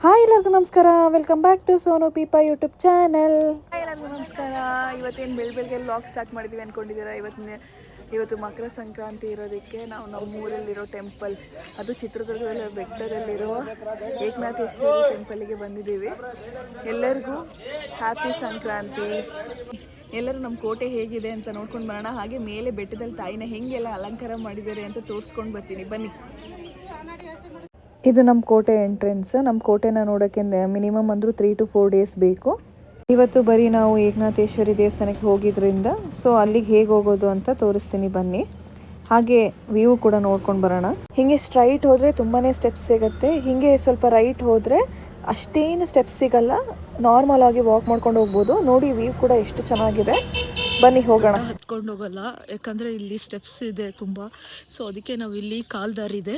Hi ಎಲ್ಲರಿಗೂ ನಮಸ್ಕಾರ, welcome back to Sonu Peepa YouTube channel. Hi ಎಲ್ಲರಿಗೂ ನಮಸ್ಕಾರ. ಇವತ್ತೇನು ಬೆಳಗ್ಗೆ ವ್ಲಾಗ್ ಸ್ಟಾರ್ಟ್ ಮಾಡಿದ್ದೀವಿ ಅಂದ್ಕೊಂಡಿದ್ದೀರಾ? ಇವತ್ತು ಮಕರ ಸಂಕ್ರಾಂತಿ ಇರೋದಕ್ಕೆ ನಾವು ನಮ್ಮೂರಲ್ಲಿರೋ ಟೆಂಪಲ್, ಅದು ಚಿತ್ರದುರ್ಗದ ಬೆಟ್ಟದಲ್ಲಿರುವ ಏಕನಾಥೇಶ್ವರಿ ಟೆಂಪಲ್ಗೆ ಬಂದಿದ್ದೀವಿ. ಎಲ್ಲರಿಗೂ ಹ್ಯಾಪಿ ಸಂಕ್ರಾಂತಿ. ಎಲ್ಲರೂ ನಮ್ಮ ಕೋಟೆ ಹೇಗಿದೆ ಅಂತ ನೋಡ್ಕೊಂಡು ಬರೋಣ. ಹಾಗೆ ಮೇಲೆ ಬೆಟ್ಟದಲ್ಲಿ ತಾಯಿನ ಹೆಂಗೆಲ್ಲ ಅಲಂಕಾರ ಮಾಡಿದ್ದಾರೆ ಅಂತ ತೋರಿಸ್ಕೊಂಡು ಬರ್ತೀನಿ, ಬನ್ನಿ. ಇದು ನಮ್ಮ ಕೋಟೆ ಎಂಟ್ರೆನ್ಸ್. ನಮ್ಮ ಕೋಟೆನ ನೋಡೋಕ್ಕೆ ಮಿನಿಮಮ್ ಅಂದರೂ 3 to 4 days ಬೇಕು. ಇವತ್ತು ಬರೀ ನಾವು ಏಕನಾಥೇಶ್ವರಿ ದೇವಸ್ಥಾನಕ್ಕೆ ಹೋಗಿದ್ರಿಂದ ಸೊ ಅಲ್ಲಿಗೆ ಹೇಗೆ ಹೋಗೋದು ಅಂತ ತೋರಿಸ್ತೀನಿ, ಬನ್ನಿ. ಹಾಗೆ ವ್ಯೂ ಕೂಡ ನೋಡ್ಕೊಂಡು ಬರೋಣ. ಹೀಗೆ ಸ್ಟ್ರೈಟ್ ಹೋದರೆ ತುಂಬಾ ಸ್ಟೆಪ್ಸ್ ಸಿಗುತ್ತೆ. ಹೀಗೆ ಸ್ವಲ್ಪ ರೈಟ್ ಹೋದರೆ ಅಷ್ಟೇನು ಸ್ಟೆಪ್ಸ್ ಸಿಗಲ್ಲ, ನಾರ್ಮಲ್ ಆಗಿ ವಾಕ್ ಮಾಡ್ಕೊಂಡು ಹೋಗ್ಬೋದು. ನೋಡಿ ವ್ಯೂ ಕೂಡ ಎಷ್ಟು ಚೆನ್ನಾಗಿದೆ, ಬನ್ನಿ ಹೋಗೋಣ. ಹತ್ಕೊಂಡು ಹೋಗಲ್ಲ, ಯಾಕಂದರೆ ಇಲ್ಲಿ ಸ್ಟೆಪ್ಸ್ ಇದೆ ತುಂಬ. ಸೊ ಅದಕ್ಕೆ ನಾವು ಇಲ್ಲಿ ಕಾಲ್ ದಾರಿ ಇದೆ,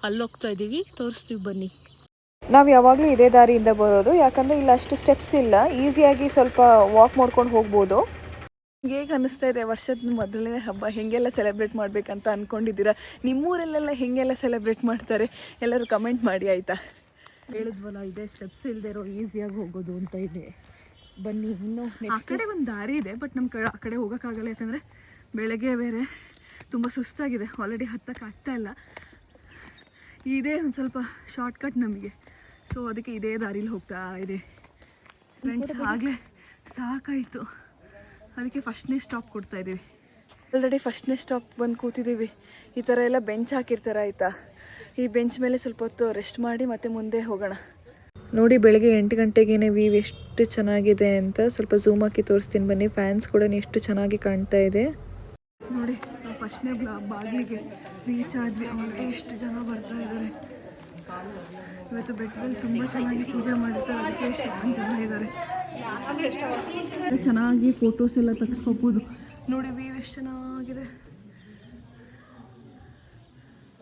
ಅಲ್ಲಿ ಹೋಗ್ತಾ ಇದ್ದೀವಿ, ತೋರಿಸ್ತೀವಿ ಬನ್ನಿ. ನಾವು ಯಾವಾಗಲೂ ಇದೇ ದಾರಿಯಿಂದ ಬರೋದು, ಯಾಕಂದರೆ ಇಲ್ಲಿ ಅಷ್ಟು ಸ್ಟೆಪ್ಸ್ ಇಲ್ಲ, ಈಸಿಯಾಗಿ ಸ್ವಲ್ಪ ವಾಕ್ ಮಾಡ್ಕೊಂಡು ಹೋಗ್ಬೋದು. ಹೇಗೆ ಅನ್ನಿಸ್ತಾ ಇದೆ ವರ್ಷದ ಮೊದಲನೇ ಹಬ್ಬ ಹೆಂಗೆಲ್ಲ ಸೆಲೆಬ್ರೇಟ್ ಮಾಡಬೇಕಂತ ಅಂದ್ಕೊಂಡಿದ್ದೀರಾ? ನಿಮ್ಮೂರಲ್ಲೆಲ್ಲ ಹೆಂಗೆಲ್ಲ ಸೆಲೆಬ್ರೇಟ್ ಮಾಡ್ತಾರೆ ಎಲ್ಲರೂ ಕಮೆಂಟ್ ಮಾಡಿ, ಆಯಿತಾ? ಹೇಳಿದ್ವಲ್ಲ, ಇದೇ ಸ್ಟೆಪ್ಸ್ ಇಲ್ಲದೆ ಇರೋ ಈಸಿಯಾಗಿ ಹೋಗೋದು ಅಂತ ಇದೆ. ಬನ್ನಿ. ಇನ್ನು ಆ ಕಡೆ ಒಂದು ದಾರಿ ಇದೆ, ಬಟ್ ನಮ್ಮ ಆ ಕಡೆ ಹೋಗೋಕ್ಕಾಗಲ್ಲ, ಯಾಕಂದರೆ ಬೆಳಗ್ಗೆ ಬೇರೆ ತುಂಬ ಸುಸ್ತಾಗಿದೆ, ಆಲ್ರೆಡಿ ಹತ್ತಕ್ಕಾಗ್ತಾ ಇಲ್ಲ. ಇದೇ ಒಂದು ಸ್ವಲ್ಪ ಶಾರ್ಟ್ಕಟ್ ನಮಗೆ, ಸೊ ಅದಕ್ಕೆ ಇದೇ ದಾರಿಲಿ ಹೋಗ್ತಾ ಇದೆ ಫ್ರೆಂಡ್ಸ್. ಆಗಲೇ ಸಾಕಾಯಿತು, ಅದಕ್ಕೆ ಫಸ್ಟ್ನೇ ಸ್ಟಾಪ್ ಕೊಡ್ತಾ ಇದ್ದೀವಿ. ಆಲ್ರೆಡಿ ಫಸ್ಟ್ನೇ ಸ್ಟಾಪ್ ಬಂದು ಕೂತಿದ್ದೀವಿ. ಈ ಥರ ಎಲ್ಲ ಬೆಂಚ್ ಹಾಕಿರ್ತಾರೆ, ಆಯಿತಾ? ಈ ಬೆಂಚ್ ಮೇಲೆ ಸ್ವಲ್ಪ ಹೊತ್ತು ರೆಸ್ಟ್ ಮಾಡಿ ಮತ್ತೆ ಮುಂದೆ ಹೋಗೋಣ. ನೋಡಿ, ಬೆಳಗ್ಗೆ 8 ಗಂಟೆಗೇನೆ ವ್ಯೂ ಎಷ್ಟು ಚೆನ್ನಾಗಿದೆ ಅಂತ ಸ್ವಲ್ಪ ಝೂಮ್ ಹಾಕಿ ತೋರಿಸ್ತೀನಿ, ಬನ್ನಿ. ಫ್ಯಾನ್ಸ್ ಕೂಡ ಎಷ್ಟು ಚೆನ್ನಾಗಿ ಕಾಣ್ತಾ ಇದೆ ನೋಡಿ. ನಾವು ಫಸ್ಟ್ನೇ ಬಾಗಿಲಿಗೆ ರೀಚ್ ಆದ್ವಿ. ಆಲ್ರೆಡಿ ಎಷ್ಟು ಜನ ಬರ್ತಾ ಇದ್ದಾರೆ. ಇವತ್ತು ಬೆಟ್ಟದಲ್ಲಿ ತುಂಬ ಚೆನ್ನಾಗಿ ಪೂಜೆ ಮಾಡಿರ್ತಾರೆ, ಅದಕ್ಕೆ ಎಷ್ಟು ಜನ ಇದ್ದಾರೆ. ಚೆನ್ನಾಗಿ ಫೋಟೋಸ್ ಎಲ್ಲ ತೆಗೆಸ್ಕೋಬೋದು. ನೋಡಿ ವ್ಯೂ ಎಷ್ಟು ಚೆನ್ನಾಗಿದೆ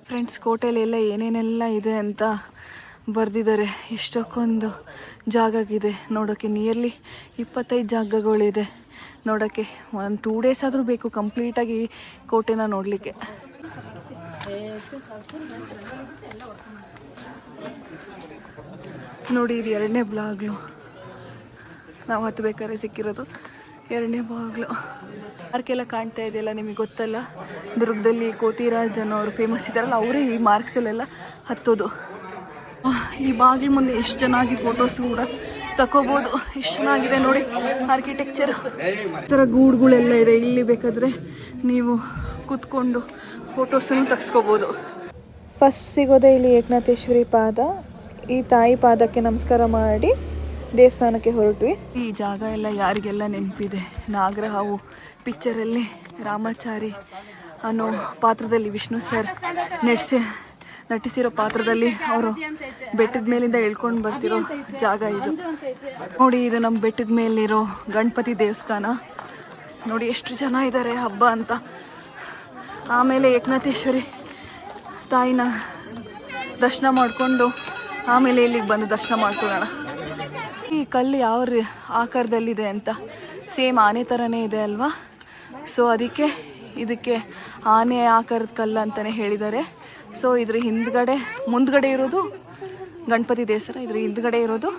ಫ್ರೆಂಡ್ಸ್. ಕೋಟೆಯಲ್ಲಿ ಎಲ್ಲ ಏನೇನೆಲ್ಲ ಇದೆ ಅಂತ ಬರೆದಿದ್ದಾರೆ. ಎಷ್ಟೊಂದು ಜಾಗಗಿದೆ ನೋಡೋಕ್ಕೆ, ನಿಯರ್ಲಿ 25 ಜಾಗಗಳಿದೆ ನೋಡೋಕ್ಕೆ. 1-2 days ಆದರೂ ಬೇಕು ಕಂಪ್ಲೀಟಾಗಿ ಕೋಟೆನ ನೋಡಲಿಕ್ಕೆ. ನೋಡಿ, ಇದು 2ನೇ ಬಾಗಿಲು. ನಾವು ಹತ್ತಬೇಕಾದ್ರೆ ಸಿಕ್ಕಿರೋದು 2ನೇ ಬಾಗಿಲು. ಮಾರ್ಕೆಲ್ಲ ಕಾಣ್ತಾ ಇದೆಯಲ್ಲ, ನಿಮಗೆ ಗೊತ್ತಲ್ಲ, ದುರ್ಗದಲ್ಲಿ ಕೋತಿರಾಜ್ ಅನ್ನೋರು ಫೇಮಸ್ ಇದ್ದಾರಲ್ಲ, ಅವರೇ ಈ ಮಾರ್ಕ್ಸಲ್ಲೆಲ್ಲ ಹತ್ತೋದು. ಈ ಬಾಗಿಲು ಮುಂದೆ ಎಷ್ಟು ಚೆನ್ನಾಗಿ ಫೋಟೋಸ್ ಕೂಡ ತಗೋಬೋದು, ಎಷ್ಟು ಚೆನ್ನಾಗಿದೆ ನೋಡಿ ಆರ್ಕಿಟೆಕ್ಚರ್. ಈ ಥರ ಗೂಡುಗಳೆಲ್ಲ ಇದೆ, ಇಲ್ಲಿ ಬೇಕಾದರೆ ನೀವು ಕೂತ್ಕೊಂಡು ಫೋಟೋಸನ್ನು ತೆಗೆಸ್ಕೋಬೋದು. ಫಸ್ಟ್ ಸಿಗೋದೇ ಇಲ್ಲಿ ಏಕನಾಥೇಶ್ವರಿ ಪಾದ. ಈ ತಾಯಿ ಪಾದಕ್ಕೆ ನಮಸ್ಕಾರ ಮಾಡಿ ದೇವಸ್ಥಾನಕ್ಕೆ ಹೊರಟ್ವಿ. ಈ ಜಾಗ ಎಲ್ಲ ಯಾರಿಗೆಲ್ಲ ನೆನಪಿದೆ? ನಾಗರಹಾವು ಪಿಕ್ಚರಲ್ಲಿ ರಾಮಾಚಾರಿ ಅನ್ನೋ ಪಾತ್ರದಲ್ಲಿ ವಿಷ್ಣು ಸರ್ ನಟಿಸಿರೋ ಪಾತ್ರದಲ್ಲಿ ಅವರು ಬೆಟ್ಟದ ಮೇಲಿಂದ ಇಳ್ಕೊಂಡು ಬರ್ತಿರೋ ಜಾಗ ಇದು. ನೋಡಿ, ಇದು ನಮ್ಮ ಬೆಟ್ಟದ ಮೇಲಿರೋ ಗಣಪತಿ ದೇವಸ್ಥಾನ. ನೋಡಿ ಎಷ್ಟು ಜನ ಇದ್ದಾರೆ ಹಬ್ಬ ಅಂತ. ಆಮೇಲೆ ಏಕನಾಥೇಶ್ವರಿ ತಾಯಿನ ದರ್ಶನ ಮಾಡಿಕೊಂಡು ಆಮೇಲೆ ಇಲ್ಲಿಗೆ ಬಂದು ದರ್ಶನ ಮಾಡ್ಕೊಳ್ಳೋಣ. ಈ ಕಲ್ಲು ಯಾವ ಆಕಾರದಲ್ಲಿದೆ ಅಂತ, ಸೇಮ್ ಆನೆ ಥರನೇ ಇದೆ ಅಲ್ವಾ? ಸೊ ಅದಕ್ಕೆ ಇದಕ್ಕೆ ಆನೆ ಆಕಾರದ ಕಲ್ಲು ಅಂತಲೇ ಹೇಳಿದ್ದಾರೆ. ಸೊ ಇದ್ರ ಮುಂದ್ಗಡೆ ಇರೋದು ಗಣಪತಿ ದೇವಸ್ಥಾನ, ಇದ್ರ ಹಿಂದ್ಗಡೆ ಇರೋದು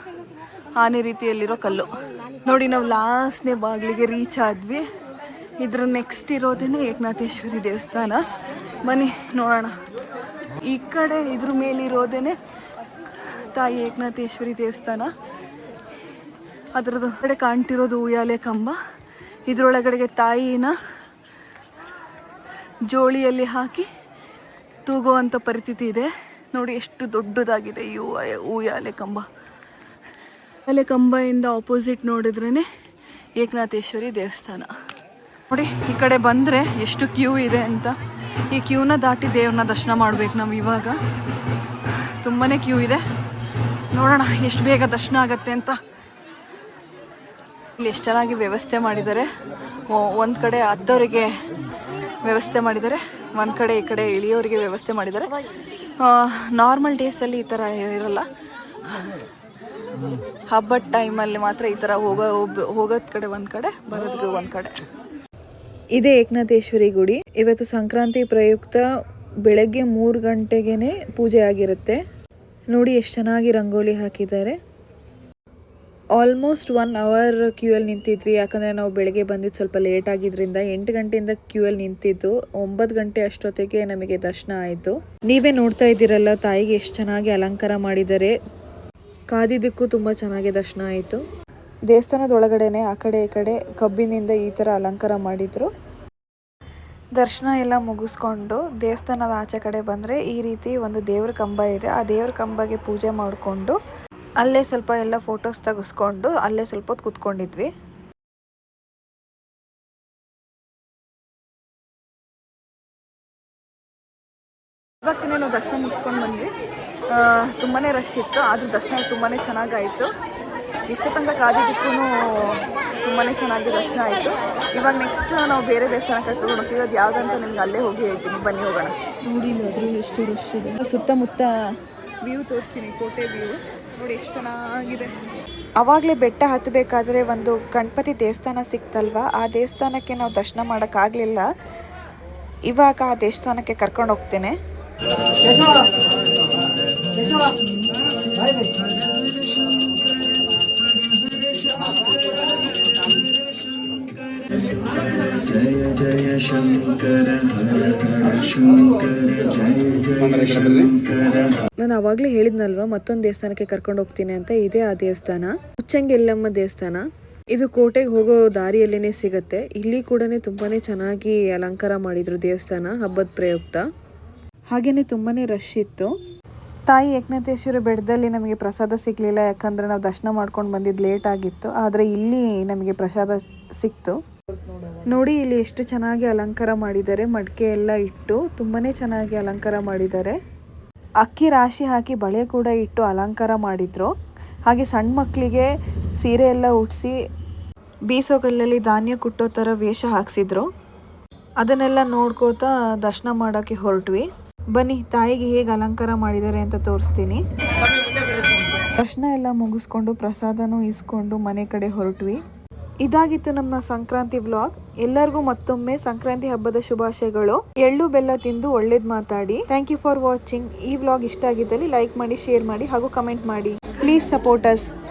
ಆನೆ ರೀತಿಯಲ್ಲಿರೋ ಕಲ್ಲು. ನೋಡಿ, ನಾವು ಲಾಸ್ಟ್ನೇ ಬಾಗಿಲಿಗೆ ರೀಚ್ ಆದ್ವಿ. ಇದ್ರ ನೆಕ್ಸ್ಟ್ ಇರೋದೇನೆ ಏಕನಾಥೇಶ್ವರಿ ದೇವಸ್ಥಾನ. ಬನ್ನಿ ನೋಡೋಣ. ಈ ಕಡೆ ಇದ್ರ ಮೇಲಿರೋದೇನೆ ತಾಯಿ ಏಕನಾಥೇಶ್ವರಿ ದೇವಸ್ಥಾನ. ಅದರದ್ದು ಕಡೆ ಕಾಣ್ತಿರೋದು ಉಯ್ಯಾಲೆ ಕಂಬ. ಇದರೊಳಗಡೆಗೆ ತಾಯಿನ ಜೋಳಿಯಲ್ಲಿ ಹಾಕಿ ತೂಗುವಂಥ ಪರಿಸ್ಥಿತಿ ಇದೆ. ನೋಡಿ ಎಷ್ಟು ದೊಡ್ಡದಾಗಿದೆ ಈ ಉಯ್ಯಾಲೆ ಕಂಬ. ಉಯ್ಯಾಲೆ ಕಂಬದಿಂದ ಆಪೋಸಿಟ್ ನೋಡಿದ್ರೇ ಏಕನಾಥೇಶ್ವರಿ ದೇವಸ್ಥಾನ. ನೋಡಿ, ಈ ಕಡೆ ಬಂದರೆ ಎಷ್ಟು ಕ್ಯೂ ಇದೆ ಅಂತ. ಈ ಕ್ಯೂನ ದಾಟಿ ದೇವ್ರನ್ನ ದರ್ಶನ ಮಾಡ್ಬೇಕು ನಾವು. ಇವಾಗ ತುಂಬಾ ಕ್ಯೂ ಇದೆ, ನೋಡೋಣ ಎಷ್ಟು ಬೇಗ ದರ್ಶನ ಆಗತ್ತೆ ಅಂತ. ಇಲ್ಲಿ ಎಷ್ಟು ಚೆನ್ನಾಗಿ ವ್ಯವಸ್ಥೆ ಮಾಡಿದ್ದಾರೆ. ಒಂದು ಕಡೆ ಹತ್ತೋರಿಗೆ ವ್ಯವಸ್ಥೆ ಮಾಡಿದ್ದಾರೆ, ಒಂದು ಕಡೆ ಈ ಕಡೆ ಇಳಿಯೋರಿಗೆ ವ್ಯವಸ್ಥೆ ಮಾಡಿದ್ದಾರೆ. ನಾರ್ಮಲ್ ಡೇಸಲ್ಲಿ ಈ ಥರ ಇರಲ್ಲ, ಹಬ್ಬದ ಟೈಮಲ್ಲಿ ಮಾತ್ರ ಈ ಥರ ಹೋಗೋದ್ ಕಡೆ ಒಂದು ಕಡೆ, ಬರೋದಕ್ಕೆ ಒಂದು ಕಡೆ. ಇದೇ ಏಕನಾಥೇಶ್ವರಿ ಗುಡಿ. ಇವತ್ತು ಸಂಕ್ರಾಂತಿ ಪ್ರಯುಕ್ತ ಬೆಳಗ್ಗೆ 3 ಗಂಟೆಗೇ ಪೂಜೆ ಆಗಿರುತ್ತೆ. ನೋಡಿ ಎಷ್ಟು ಚೆನ್ನಾಗಿ ರಂಗೋಲಿ ಹಾಕಿದ್ದಾರೆ. ಆಲ್ಮೋಸ್ಟ್ 1 ಅವರ್ ಕ್ಯೂ ಅಲ್ಲಿ ನಿಂತಿದ್ವಿ. ಯಾಕಂದರೆ ನಾವು ಬೆಳಗ್ಗೆ ಬಂದಿದ್ದು ಸ್ವಲ್ಪ ಲೇಟ್ ಆಗಿದ್ದರಿಂದ 8 ಗಂಟೆಯಿಂದ ಕ್ಯೂ ಅಲ್ಲಿ ನಿಂತಿದ್ದು. 9 ಗಂಟೆ ಅಷ್ಟೊತ್ತಿಗೆ ನಮಗೆ ದರ್ಶನ ಆಯಿತು. ನೀವೇ ನೋಡ್ತಾ ಇದ್ದೀರಲ್ಲ ತಾಯಿಗೆ ಎಷ್ಟು ಚೆನ್ನಾಗಿ ಅಲಂಕಾರ ಮಾಡಿದ್ದಾರೆ. ಕಾದಿದ್ದಕ್ಕೂ ತುಂಬ ಚೆನ್ನಾಗಿ ದರ್ಶನ ಆಯಿತು. ದೇವಸ್ಥಾನದ ಒಳಗಡೆನೆ ಆ ಕಡೆ ಈ ಕಡೆ ಕಬ್ಬಿನಿಂದ ಈ ಥರ ಅಲಂಕಾರ ಮಾಡಿದರು. ದರ್ಶನ ಎಲ್ಲ ಮುಗಿಸ್ಕೊಂಡು ದೇವಸ್ಥಾನದ ಆಚೆ ಕಡೆ ಬಂದರೆ ಈ ರೀತಿ ಒಂದು ದೇವ್ರ ಕಂಬ ಇದೆ. ಆ ದೇವ್ರ ಕಂಬಗೆ ಪೂಜೆ ಮಾಡಿಕೊಂಡು ಅಲ್ಲೇ ಸ್ವಲ್ಪ ಎಲ್ಲ ಫೋಟೋಸ್ ತೆಗೆಸ್ಕೊಂಡು ಅಲ್ಲೇ ಸ್ವಲ್ಪ ಹೊತ್ತು ಕೂತ್ಕೊಂಡಿದ್ವಿ. ಇವಾಗ ನಾವು ದರ್ಶನ ಮುಗಿಸ್ಕೊಂಡು ಬಂದ್ವಿ. ತುಂಬಾ ರಶ್ ಇತ್ತು, ಆದರೂ ದರ್ಶನ ತುಂಬಾ ಚೆನ್ನಾಗಾಯಿತು. ಇಷ್ಟ ತನಕ ಕಾದಿದ್ದಕ್ಕೂ ತುಂಬಾ ಚೆನ್ನಾಗಿ ದರ್ಶನ ಆಯಿತು. ಇವಾಗ ನೆಕ್ಸ್ಟ್ ನಾವು ಬೇರೆ ದೇವಸ್ಥಾನಕ್ಕೆ ಕರ್ಕೊಂಡು ಹೋಗ್ತೀವಿ. ಅದು ಯಾವುದಂತ ನಿಮ್ಗೆ ಅಲ್ಲೇ ಹೋಗಿ ಹೇಳ್ತೀನಿ, ಬನ್ನಿ ಹೋಗೋಣ. ನೋಡಿ ಅದ್ರಲ್ಲಿ ಎಷ್ಟು ರಶ್ ಇದೆ. ಸುತ್ತಮುತ್ತ ವ್ಯೂ ತೋರಿಸ್ತೀನಿ, ಕೋಟೆ ವ್ಯೂ ನೋಡಿ ಎಷ್ಟು ಚೆನ್ನಾಗಿದೆ. ಆವಾಗಲೇ ಬೆಟ್ಟ ಹತ್ತಬೇಕಾದ್ರೆ ಒಂದು ಗಣಪತಿ ದೇವಸ್ಥಾನ ಸಿಕ್ತಲ್ವಾ, ಆ ದೇವಸ್ಥಾನಕ್ಕೆ ನಾವು ದರ್ಶನ ಮಾಡೋಕ್ಕಾಗಲಿಲ್ಲ. ಇವಾಗ ಆ ದೇವಸ್ಥಾನಕ್ಕೆ ಕರ್ಕೊಂಡು ಹೋಗ್ತೇನೆ. ಜಯ ಜಯ ಶಂಕರ ಹರ ಹರ ಶಂಕರ ಜಯ ಜಯ ಶಂಕರ. ನಾನು ಆವಾಗಲೇ ಹೇಳಿದ್ನಲ್ವ ಮತ್ತೊಂದು ದೇವಸ್ಥಾನಕ್ಕೆ ಕರ್ಕೊಂಡು ಹೋಗ್ತೀನಿ ಅಂತ. ಇದೇ ಆ ದೇವಸ್ಥಾನ, ಉಚ್ಚಂಗಿ ಎಲ್ಲಮ್ಮ ದೇವಸ್ಥಾನ. ಇದು ಕೋಟೆಗೆ ಹೋಗೋ ದಾರಿಯಲ್ಲೇ ಸಿಗುತ್ತೆ. ಇಲ್ಲಿ ಕೂಡ ತುಂಬಾ ಚೆನ್ನಾಗಿ ಅಲಂಕಾರ ಮಾಡಿದ್ರು ದೇವಸ್ಥಾನ ಹಬ್ಬದ ಪ್ರಯುಕ್ತ. ಹಾಗೆಯೇ ತುಂಬಾ ರಶ್ ಇತ್ತು. ತಾಯಿ ಏಕನಾಥೇಶ್ವರಿ ಬೆಟ್ಟದಲ್ಲಿ ನಮಗೆ ಪ್ರಸಾದ ಸಿಗಲಿಲ್ಲ, ಯಾಕಂದರೆ ನಾವು ದರ್ಶನ ಮಾಡ್ಕೊಂಡು ಬಂದಿದ್ದು ಲೇಟ್ ಆಗಿತ್ತು. ಆದರೆ ಇಲ್ಲಿ ನಮಗೆ ಪ್ರಸಾದ ಸಿಕ್ತು. ನೋಡಿ ಇಲ್ಲಿ ಎಷ್ಟು ಚೆನ್ನಾಗಿ ಅಲಂಕಾರ ಮಾಡಿದ್ದಾರೆ. ಮಡಿಕೆ ಎಲ್ಲ ಇಟ್ಟು ತುಂಬಾ ಚೆನ್ನಾಗಿ ಅಲಂಕಾರ ಮಾಡಿದ್ದಾರೆ. ಅಕ್ಕಿ ರಾಶಿ ಹಾಕಿ ಬಳೆ ಕೂಡ ಇಟ್ಟು ಅಲಂಕಾರ ಮಾಡಿದ್ರು. ಹಾಗೆ ಸಣ್ಣ ಮಕ್ಕಳಿಗೆ ಸೀರೆ ಎಲ್ಲ ಉಡಿಸಿ ಬೀಸೋಗಲ್ಲಲ್ಲಿ ಧಾನ್ಯ ಕುಟ್ಟೋ ಥರ ವೇಷ ಹಾಕ್ಸಿದ್ರು. ಅದನ್ನೆಲ್ಲ ನೋಡ್ಕೋತಾ ದರ್ಶನ ಮಾಡೋಕ್ಕೆ ಹೊರಟ್ವಿ. ಬನ್ನಿ ತಾಯಿಗೆ ಹೇಗೆ ಅಲಂಕಾರ ಮಾಡಿದ್ದಾರೆ ಅಂತ ತೋರಿಸ್ತೀನಿ. ದರ್ಶನ ಎಲ್ಲ ಮುಗಿಸ್ಕೊಂಡು ಪ್ರಸಾದನೂ ಇಸ್ಕೊಂಡು ಮನೆ ಕಡೆ ಹೊರಟ್ವಿ. ಇದಾಗಿತ್ತು ನಮ್ಮ ಸಂಕ್ರಾಂತಿ ವ್ಲಾಗ್. ಎಲ್ಲರಿಗೂ ಮತ್ತೊಮ್ಮೆ ಸಂಕ್ರಾಂತಿ ಹಬ್ಬದ ಶುಭಾಶಯಗಳು. ಎಳ್ಳು ಬೆಲ್ಲ ತಿಂದು ಒಳ್ಳೇದು ಮಾತಾಡಿ. Thank you for watching. ಈ ವ್ಲಾಗ್ ಇಷ್ಟ ಆಗಿದ್ದಲ್ಲಿ ಲೈಕ್ ಮಾಡಿ, ಶೇರ್ ಮಾಡಿ ಹಾಗೂ ಕಮೆಂಟ್ ಮಾಡಿ. Please support us.